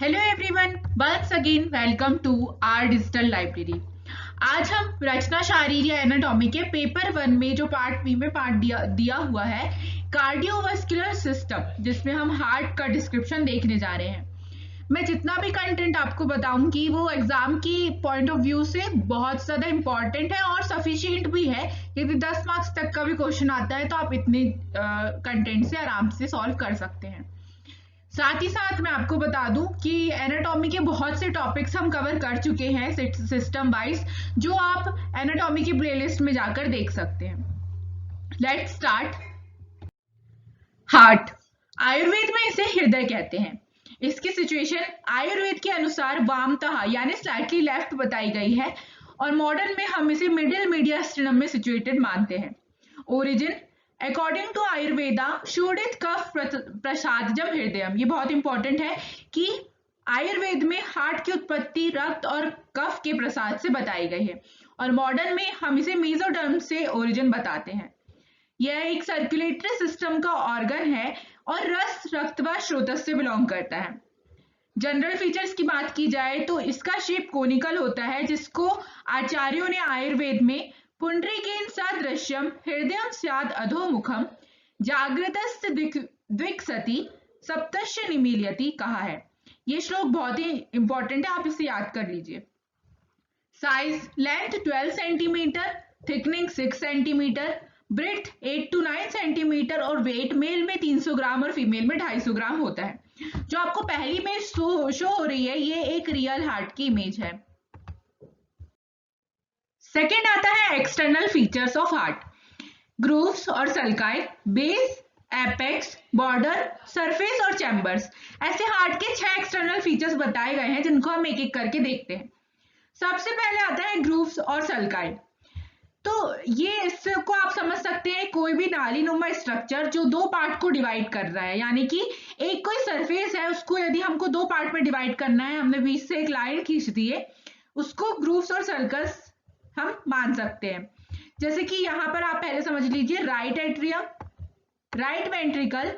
Hello everyone, once again welcome to our digital library. आज हम रचना शारीर या एनाटॉमी के पेपर 1 में जो पार्ट बी में पार्ट दिया हुआ है कार्डियोवास्कुलर सिस्टम, जिसमें हम हार्ट का डिस्क्रिप्शन देखने जा रहे हैं। मैं जितना भी कंटेंट आपको बताऊंगी वो एग्जाम की पॉइंट ऑफ व्यू से बहुत ज़्यादा इम्पॉर्टेंट है और सफिशिएंट भी है। यदि 10 मार्क्स तक का भी क्वेश्चन आता है तो आप इतने कंटेंट से आराम से सॉल्व कर सकते हैं। साथ ही साथ मैं आपको बता दूं कि एनाटॉमी के बहुत से टॉपिक्स हम कवर कर चुके हैं सिस्टम वाइज, जो आप एनाटॉमी की प्लेलिस्ट में जाकर देख सकते हैं। Let's start. हार्ट, आयुर्वेद में इसे हृदय कहते हैं। इसकी सिचुएशन आयुर्वेद के अनुसार वामतः यानी स्लाइटली लेफ्ट बताई गई है और मॉडर्न में हम इसे मिडिल मीडियास्टिनम में सिचुएटेड मानते हैं। ओरिजिन, अकॉर्डिंग टू आयुर्वेदा शोडित कफ प्रसादजम हृदयम। ये बहुत इंपॉर्टेंट है कि आयुर्वेद में हार्ट की उत्पत्ति रक्त और कफ के प्रसाद से बताई गई है और मॉडर्न में हम इसे मेसोडर्म से ओरिजिन बताते हैं। यह एक सर्कुलेटरी सिस्टम का ऑर्गन है और रस रक्त व स्रोतस से बिलोंग करता है। जनरल फीचर्स की बात की जाए तो इसका शेप कोनिकल होता है, जिसको आचार्यों ने आयुर्वेद में पुंड्रीकेन सदृश्यम हृदयम स्याद अधोमुखम जागृतस्य द्विक्सति सप्तस्य निमील्यति कहा है। ये श्लोक बहुत ही इंपॉर्टेंट है, आप इसे याद कर लीजिए। Size, length 12 centimetre, thickening 6 centimetre, breadth 8 to 9 centimetre और वेट मेल में 300 ग्राम और फीमेल में 250 ग्राम होता है। जो आपको पहली इमेज शो हो रही है ये एक रियल हार्ट की इमेज है। सेकेंड आता है external features of heart. Grooves और sulci, base, apex, border, surface और चैम्बर्स। ऐसे हार्ट के 6 एक्सटर्नल फीचर्स बताए गए हैं जिनको हम एक एक करके देखते हैं। सबसे पहले आता है ग्रूव्स और सल्काई। तो ये इसको आप समझ सकते हैं कोई भी नालीनुमा स्ट्रक्चर जो दो पार्ट को डिवाइड कर रहा है, यानी कि एक कोई सरफेस है उसको यदि हमको दो पार्ट में डिवाइड करना है, हमने बीच से एक लाइन खींच दी है, उसको ग्रूव्स और सर्कल्स हम मान सकते हैं। जैसे कि यहाँ पर आप पहले समझ लीजिए right atrium, right ventricle,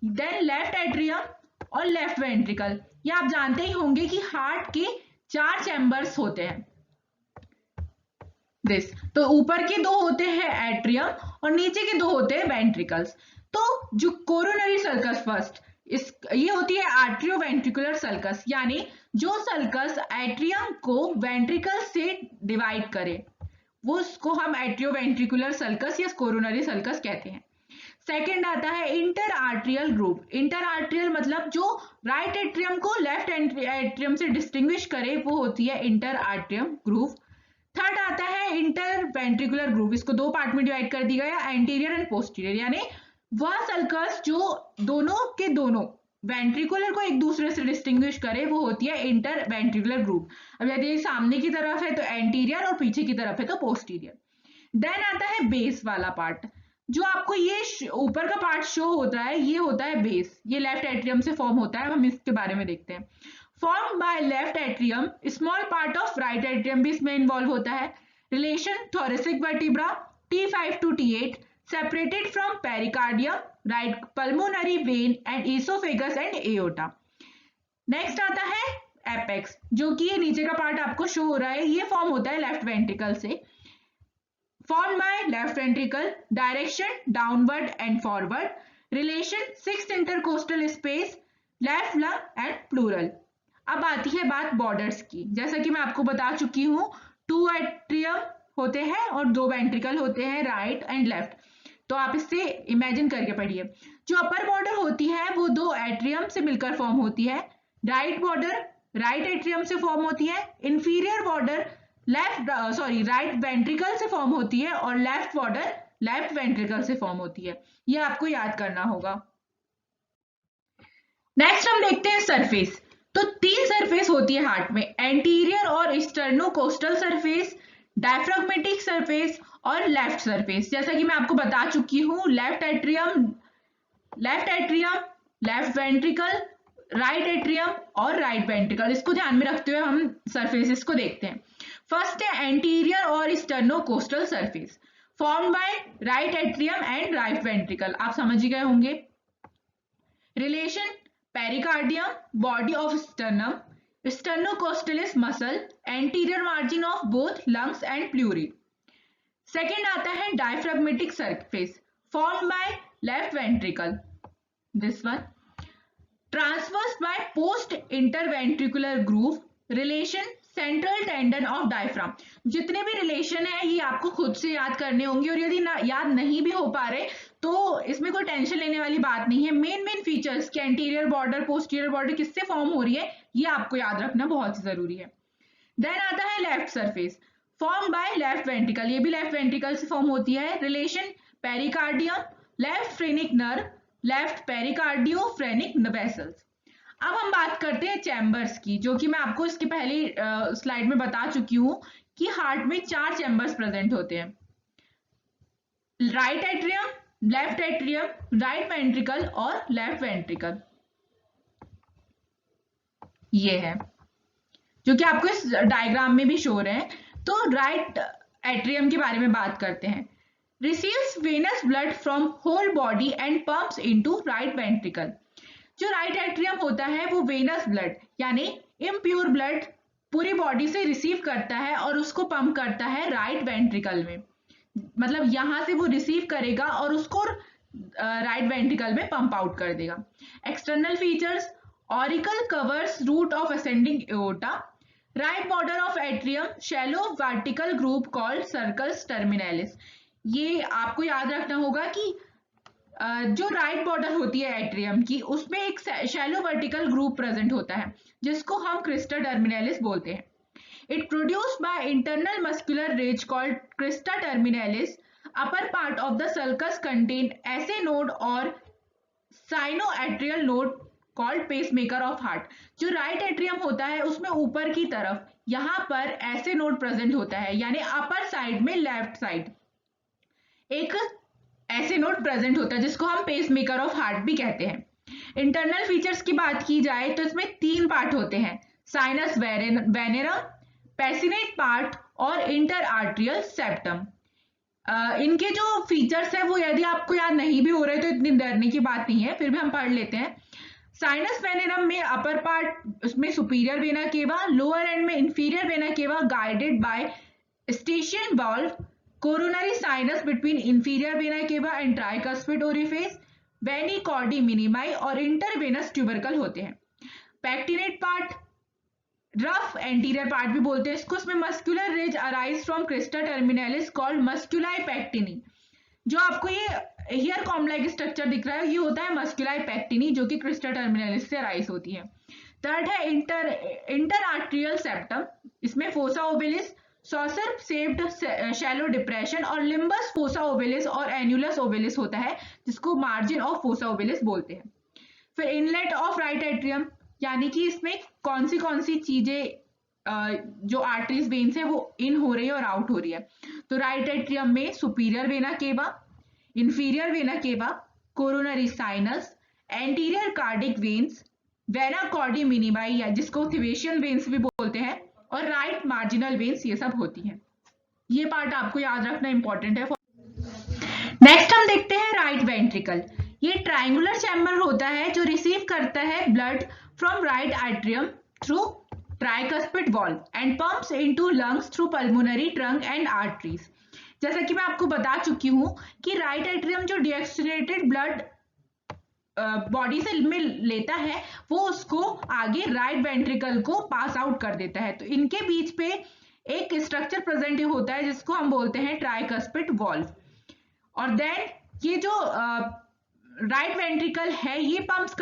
then left atrium और लेफ्ट वेंट्रिकल। ये आप जानते ही होंगे कि हार्ट के 4 चैम्बर्स होते हैं। दिस तो ऊपर के 2 होते हैं एट्रियम और नीचे के 2 होते हैं वेंट्रिकल्स। तो जो कोरोनरी सर्कस फर्स्ट ये होती है आर्ट्रियो वेंट्रिकुलर सर्कस, यानी जो सर्कस एट्रियम को वेंट्रिकल से डिवाइड करे वो उसको हम एट्रियो वेंट्रिकुलर सर्कस या कोरोनरी सर्कस कहते हैं। सेकेंड आता है interatrial groove. Interatrial मतलब जो राइट एट्रियम को लेफ्ट एट्रियम से डिस्टिंग्विश करे वो होती है इंटर आर्ट्रियम ग्रुप। थर्ड आता है इंटर वेंट्रिकुलर ग्रुप। इसको 2 पार्ट में डिवाइड कर दिया गया, एंटीरियर एंड पोस्टीरियर, यानी वह सर्कस जो दोनों के दोनों वेंट्रिकुलर को एक दूसरे से डिस्टिंग्विश करे वो होती है इंटर वेंट्रिकुलर ग्रुप। अब यदि सामने की तरफ है तो एंटीरियर और पीछे की तरफ है तो पोस्टीरियर। देन आता है बेस वाला पार्ट। जो आपको ये ऊपर का पार्ट शो होता है ये होता है बेस। ये लेफ्ट एट्रियम से फॉर्म होता है, हम इसके बारे में देखते हैं। Form by left atrium, small part of right atrium भी इसमें इन्वॉल्व होता है। Relation thoracic vertebra T5 to T8, separated from pericardium, right pulmonary vein and oesophagus and aorta. Next आता है एपेक्स, जो कि ये नीचे का पार्ट आपको शो हो रहा है, ये फॉर्म होता है लेफ्ट वेंट्रिकल से। Form by left ventricle, direction downward and forward, relation 6 intercostal space, left lung and pleural. अब आती है बात बॉर्डर्स की। जैसा कि मैं आपको बता चुकी हूँ 2 एट्रियम होते हैं और 2 वेंट्रिकल होते हैं, राइट एंड लेफ्ट। तो आप इससे इमेजिन करके पढ़िए। जो अपर बॉर्डर होती है वो 2 एट्रियम से मिलकर फॉर्म होती है। राइट बॉर्डर राइट एट्रियम से फॉर्म होती है, इंफीरियर बॉर्डर राइट वेंट्रिकल से फॉर्म होती है और लेफ्ट बॉर्डर लेफ्ट वेंट्रिकल से फॉर्म होती है। ये आपको याद करना होगा। नेक्स्ट हम देखते हैं सरफेस। तो 3 सरफेस होती है हार्ट में, एंटीरियर और स्टर्नोकोस्टल सरफेस, डायफ्राग्मेटिक सरफेस और लेफ्ट सरफेस। जैसा कि मैं आपको बता चुकी हूँ left atrium, left ventricle, right atrium और राइट वेंट्रिकल। इसको ध्यान में रखते हुए हम सरफेसेस को देखते हैं। फर्स्ट है एंटीरियर और sternocostal surface, formed by right atrium and right ventricle. आप समझ ही गए होंगे। Relation pericardium, body of sternum, sternocostalis muscle, anterior margin of both lungs and pleurae. Second आता है diaphragmatic surface form by left ventricle, this one, transverse by post interventricular groove, relation central tendon of diaphragm. जितने भी relation है ये आपको खुद से याद करने होंगे, और यदि याद नहीं भी हो पा रहे तो इसमें कोई टेंशन लेने वाली बात नहीं है। मेन फीचर्स के एंटीरियर बॉर्डर पोस्टीरियर बॉर्डर किससे फॉर्म हो रही है ये आपको याद रखना बहुत जरूरी है। देन आता है left surface form by left ventricle, ये भी लेफ्ट वेंट्रिकल से फॉर्म होती है। Relation pericardium, left phrenic nerve, left pericardiophrenic vessels. अब हम बात करते हैं चैम्बर्स की, जो कि मैं आपको इसके पहले स्लाइड में बता चुकी हूं कि हार्ट में 4 चैम्बर्स प्रेजेंट होते हैं, right atrium, left atrium, right ventricle और लेफ्ट वेंट्रिकल। ये है जो कि आपको इस डायग्राम में भी शो रहे हैं। तो राइट एट्रियम के बारे में बात करते हैं। Receives venous blood from whole body and pumps into right ventricle. जो राइट एट्रियम होता है वो वेनस ब्लड यानी इम्प्योर ब्लड पूरी बॉडी से रिसीव करता है और उसको पंप करता है राइट वेंट्रिकल में, मतलब यहां से वो रिसीव करेगा और उसको राइट वेंट्रिकल में पंप आउट कर देगा। External features, auricle covers root of ascending aorta, right border of atrium, shallow vertical group called sulcus terminalis. ये आपको याद रखना होगा कि जो राइट बॉर्डर होती है एट्रियम की उसमें एक शैलो वर्टिकल ग्रुप प्रेजेंट होता है जिसको हम क्रिस्टा टर्मिनालिस बोलते हैं। It produced by internal muscular ridge called crista terminalis. Upper part of the sulcus contain SA node और sinoatrial node called pacemaker of heart. जो राइट एट्रियम होता है उसमें ऊपर की तरफ यहाँ पर ऐसे नोड प्रेजेंट होता है, यानी अपर साइड में लेफ्ट साइड एक ऐसे नोड प्रेजेंट होता है जिसको हम पेसमेकर ऑफ हार्ट भी कहते हैं। इंटरनल फीचर्स की बात की जाए तो इसमें 3 पार्ट होते हैं, साइनस वेनेरम, पैसिनेट पार्ट और इंटर आर्ट्रियल सेप्टम। इनके जो फीचर्स है वो यदि आपको याद नहीं भी हो रहे तो इतनी डरने की बात नहीं है, फिर भी हम पढ़ लेते हैं। साइनस वेनेरम में अपर पार्ट उसमें superior vena cava, lower end में inferior vena cava guided by eustachian valve, coronary sinus between inferior vena cava and tricuspid orifice, venae cordis minimae और इंटरवेनस ट्यूबरकल होते हैं। Pectinate part, rough anterior part भी बोलते हैं इसको, इसमें muscular ridge arise from crista terminalis called musculi pectinati. जो आपको ये हियर कॉम लाइक स्ट्रक्चर दिख रहा है ये होता है मस्कुलाई पैक्टिनी जो कि क्रिस्टा टर्मिनालिस से अराइज होती है। थर्ड है इंटर आर्ट्रियल सेप्टम, इसमें fossa ovalis, saucer shaped shallow depression और लिम्बस फोसा ओबिलिस और एन्युलस ओबिलिस होता है जिसको मार्जिन ऑफ फोसा ओबिलिस बोलते हैं। फिर इनलेट ऑफ राइट एट्रियम, यानी कि इसमें कौन सी चीजें जो आर्टरीज वेन्स है वो इन हो रही है और आउट हो रही है। तो राइट एट्रियम में superior vena cava, inferior vena cava, coronary sinus, anterior cardiac veins, venae cordis minimae या जिसको थिवेशियन वेन्स भी बोलते हैं, और राइट मार्जिनल वेन्स, ये सब होती हैं। ये पार्ट आपको याद रखना इंपॉर्टेंट है। नेक्स्ट हम देखते हैं राइट वेंट्रिकल। ये ट्रायंगुलर चैम्बर होता है जो रिसीव करता है blood from right atrium through tricuspid valve and pumps into lungs through pulmonary trunk and arteries. जैसा कि मैं आपको बता चुकी हूं कि राइट एट्रियम जो डीऑक्सीनेटेड ब्लड बॉडी से में लेता है वो उसको आगे राइट वेंट्रिकल को पास आउट कर देता है। तो इनके बीच पे एक स्ट्रक्चर प्रेजेंट होता है जिसको हम बोलते हैं ट्राइकस्पिड वाल्व। और देन ये जो राइट वेंट्रिकल है ये पंप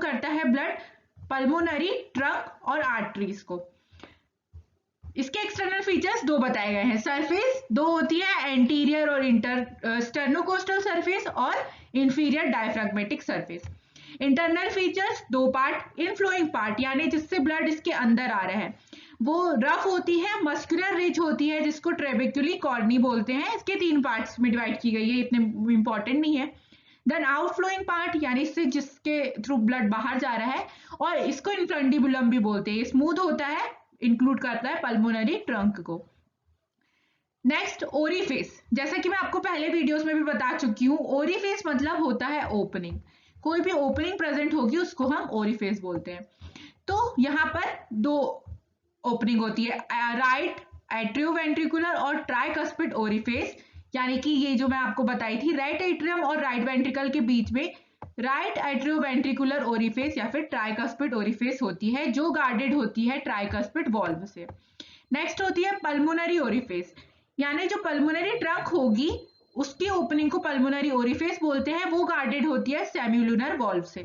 करता है ब्लड पल्मोनरी ट्रंक और आर्टरीज को। इसके एक्सटर्नल फीचर्स 2 बताए गए हैं। सरफेस 2 होती है, एंटीरियर और इंटर स्टर्नोकोस्टल सरफेस और inferior diaphragmatic surface. Internal features 2 part, inflowing part यानी जिससे ब्लड इसके अंदर आ रहा है वो रफ होती है, मस्कुलर रिज होती है जिसको ट्रेबेक्युली कॉर्नी बोलते हैं। इसके 3 पार्ट्स में डिवाइड की गई है, इतने इंपॉर्टेंट नहीं है। देन आउटफ्लोइंग पार्ट यानी इससे जिसके थ्रू ब्लड बाहर जा रहा है, और इसको इन्फ्रंडिबुलम भी बोलते हैं। स्मूथ होता है, इंक्लूड करता है पल्मोनरी ट्रंक को। नेक्स्ट ओरिफिस, जैसा कि मैं आपको पहले वीडियोस में भी बता चुकी हूँ, ओरिफिस मतलब होता है ओपनिंग। कोई भी ओपनिंग प्रेजेंट होगी उसको हम ओरिफेस बोलते हैं। तो यहाँ पर दो ओपनिंग होती है, राइट एट्रियोवेंट्रिकुलर और ट्राइकस्पिड ओरिफेस, यानी कि ये जो मैं आपको बताई थी राइट एट्रियम और राइट वेंट्रिकल के बीच में राइट एट्रियोवेंट्रिकुलर ओरिफेस या फिर ट्राइकस्पिड ओरिफेस होती है, जो गार्डेड होती है ट्राइकस्पिड वॉल्व से। नेक्स्ट होती है पल्मोनरी ओरिफेस, यानी जो पल्मोनरी ट्रंक होगी उसकी ओपनिंग को पल्मोनरी ओरिफेस बोलते हैं, वो गार्डेड होती है सेम्युलुनर वॉल्व से।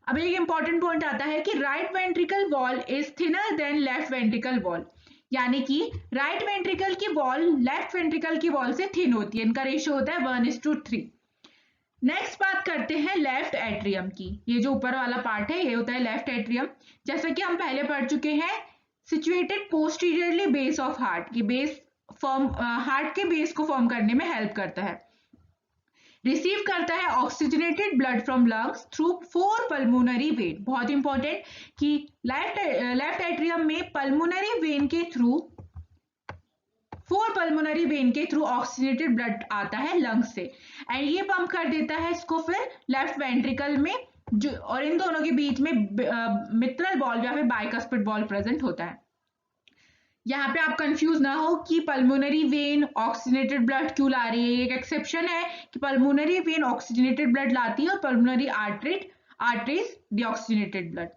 अब एक इंपॉर्टेंट पॉइंट आता है कि right ventricle wall is thinner than left ventricle wall, यानी कि राइट वेंट्रिकल की वॉल लेफ्ट वेंट्रिकल की वॉल से थिन होती है, इनका रेशियो होता है 1:3। नेक्स्ट बात करते हैं लेफ्ट एट्रियम की। ये जो ऊपर वाला पार्ट है ये होता है लेफ्ट एट्रियम। जैसा कि हम पहले पढ़ चुके हैं, situated posteriorly base of heart, ये बेस फॉर्म हार्ट के बेस को फॉर्म करने में हेल्प करता है। रिसीव करता है oxygenated blood from lungs through 4 pulmonary vein. बहुत इंपॉर्टेंट कि लेफ्ट एट्रियम में पल्मोनरी वेन के थ्रू 4 पल्मोनरी वेन के थ्रू ऑक्सीजनेटेड ब्लड आता है लंग्स से, एंड ये पंप कर देता है इसको फिर लेफ्ट वेंट्रिकल में, जो और इन दोनों के बीच में मिट्रल बॉल या फिर बाइकस्पिड बॉल प्रेजेंट होता है। यहाँ पे आप कंफ्यूज ना हो कि पल्मोनरी वेन ऑक्सीजनेटेड ब्लड क्यों ला रही है। एक एक्सेप्शन है कि पल्मोनरी वेन ऑक्सीजनेटेड ब्लड लाती है और पल्मोनरी आर्टरीज डीऑक्सीजनेटेड ब्लड।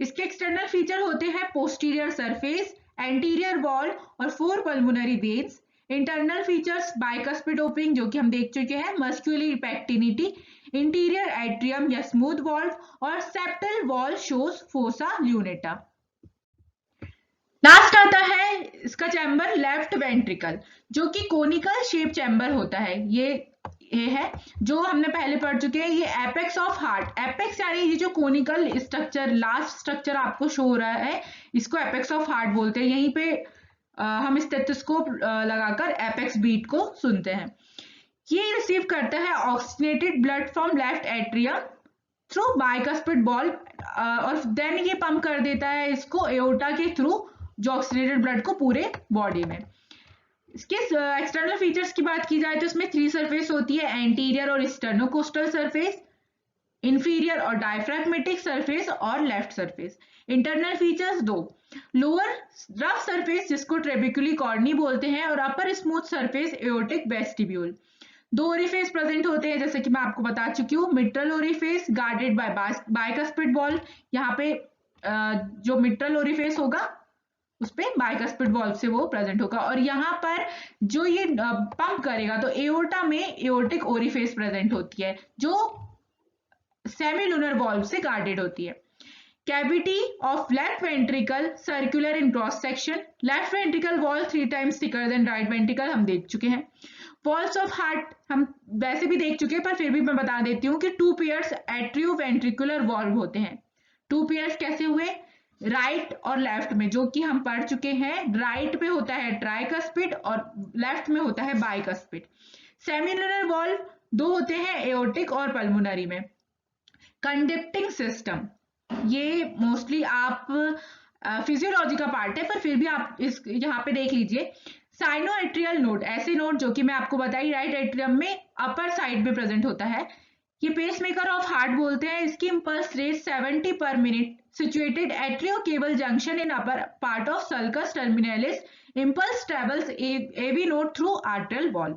इसके एक्सटर्नल फीचर होते हैं पोस्टीरियर सरफेस, एंटीरियर वॉल और 4 pulmonary veins. Internal features bicuspid opening जो कि हम देख चुके हैं, मस्कुलर पैक्टिनिटी, इंटीरियर एट्रियम या स्मूथ वॉल्व और septal wall shows fossa lunata. Last आता है इसका चैम्बर लेफ्ट वेंट्रिकल, जो कि कोनिकल शेप चैम्बर होता है। ये है जो हमने पहले पढ़ चुके हैं, ये एपेक्स ऑफ हार्ट। एपेक्स यानी ये जो कोनिकल स्ट्रक्चर, लास्ट स्ट्रक्चर आपको शो हो रहा है, इसको एपेक्स ऑफ हार्ट बोलते हैं। यहीं पे हम स्टेथोस्कोप लगाकर एपेक्स बीट को सुनते हैं। ये रिसीव करता है oxygenated blood from left atrium through bicuspid ball और देन ये पंप कर देता है इसको एओर्टा के थ्रू, जो ऑक्सीजनेटेड ब्लड को पूरे बॉडी में। इसके एक्सटर्नल फीचर्स की बात की जाए तो इसमें 3 सरफेस होती है, एंटीरियर और स्टर्नोकोस्टल सरफेस, इंफीरियर और डायफ्रैगमेटिक सरफेस और left surface. Internal features 2, lower rough surface जिसको ट्रेबिकुली कॉर्नी बोलते हैं और upper smooth surface aortic vestibule. 2 orifice present होते हैं जैसे कि मैं आपको बता चुकी हूँ, mitral orifice guarded by bicuspid valve. यहाँ पे जो मिट्रल ओरिफेस होगा उस पे बाइकस्पिड वॉल्व से वो प्रेजेंट होगा, और यहाँ पर जो ये पंप करेगा तो एओर्टा में एओर्टिक ओरिफेस प्रेजेंट होती है जो सेमीलुनर वॉल्व से गार्डेड होती है। Cavity of left ventricle circular in cross section, left ventricle wall 3 times thicker than right ventricle, हम देख चुके हैं। वॉल्स ऑफ हार्ट हम वैसे भी देख चुके हैं, पर फिर भी मैं बता देती हूँ कि 2 पेयर्स एट्रियोवेंट्रिकुलर वॉल्व होते हैं। 2 पेयर्स कैसे हुए, राइट और लेफ्ट में, जो कि हम पढ़ चुके हैं। राइट पे होता है ट्राइकस्पिड और लेफ्ट में होता है बाइकस्पिड। सेमिलुनर वॉल्व 2 होते हैं, एओर्टिक और पल्मोनरी में। कंडक्टिंग सिस्टम, ये मोस्टली आप फिजियोलॉजी का पार्ट है, पर फिर भी आप इस यहाँ पे देख लीजिए। साइनोएट्रियल नोड, ऐसे नोड जो कि मैं आपको बताई राइट एट्रियम में अपर साइड में प्रेजेंट होता है, ये पेसमेकर ऑफ हार्ट बोलते हैं। इसकी impulse rate 70 per minute, situated atriocaval junction in upper part of sulcus terminalis, impulse travels AV node through atrial wall.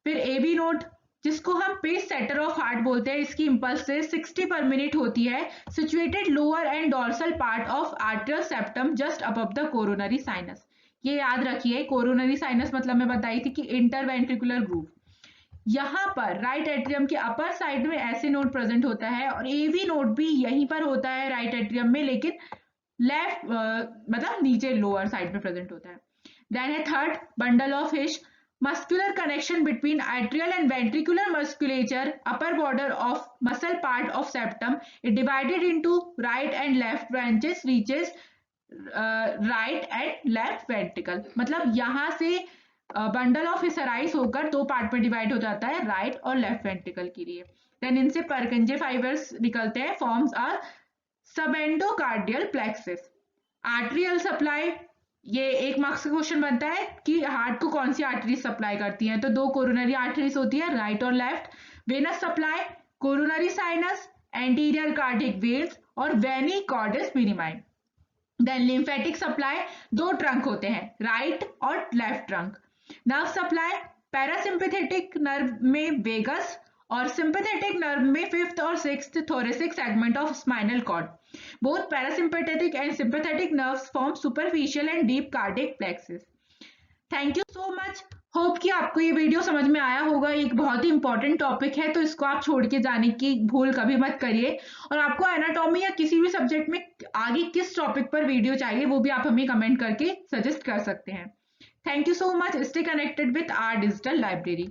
फिर एबी नोड जिसको हम पेस सेटर ऑफ हार्ट बोलते हैं, इसकी इंपल्स रेट 60 पर मिनट होती है, situated lower and dorsal part of arterial septum just above the coronary sinus. ये याद रखिए, कोरोनरी साइनस मतलब मैं बताई थी कि इंटरवेंट्रिकुलर ग्रूव। यहाँ पर राइट एट्रियम के अपर साइड में ऐसे नोड प्रेजेंट होता है और एवी नोड भी यहीं पर होता है राइट एट्रियम में, लेकिन लेफ्ट मतलब नीचे लोअर साइड में प्रेजेंट होता है। देन है third, bundle of हिश, muscular connection between atrial and ventricular musculature, upper border of muscle part of septum, it divided into right and left branches, reaches right and left ventricle। मतलब यहाँ से bundle of हिसराइज होकर 2 part में divide हो जाता है, right और left ventricle के लिए। देन इनसे परकंजे फाइबर्स निकलते हैं, forms are subendocardial plexus. Arterial supply, ये एक मार्क्स का क्वेश्चन बनता है कि हार्ट को कौन सी आर्टरी सप्लाई करती है, तो 2 कोरोनरी आर्टरीज होती है, राइट और left. Venous supply, coronary sinus, anterior cardiac veins और venae cordis minimae. Then lymphatic supply, दो ट्रंक होते हैं, राइट और left trunk. Nerve supply, parasympathetic nerve में वेगस और सिंपैथेटिक नर्व में फिफ्थ और sixth thoracic segment of spinal cord. Both parasympathetic and sympathetic nerves form superficial and deep cardiac plexus. Thank you so much. Hope कि आपको ये video समझ में आया होगा। एक बहुत ही इंपॉर्टेंट टॉपिक है, तो इसको आप छोड़ के जाने की भूल कभी मत करिए। और आपको एनाटॉमी या किसी भी सब्जेक्ट में आगे किस टॉपिक पर वीडियो चाहिए वो भी आप हमें कमेंट करके सजेस्ट कर सकते हैं। Thank you so much. Stay connected with our digital library.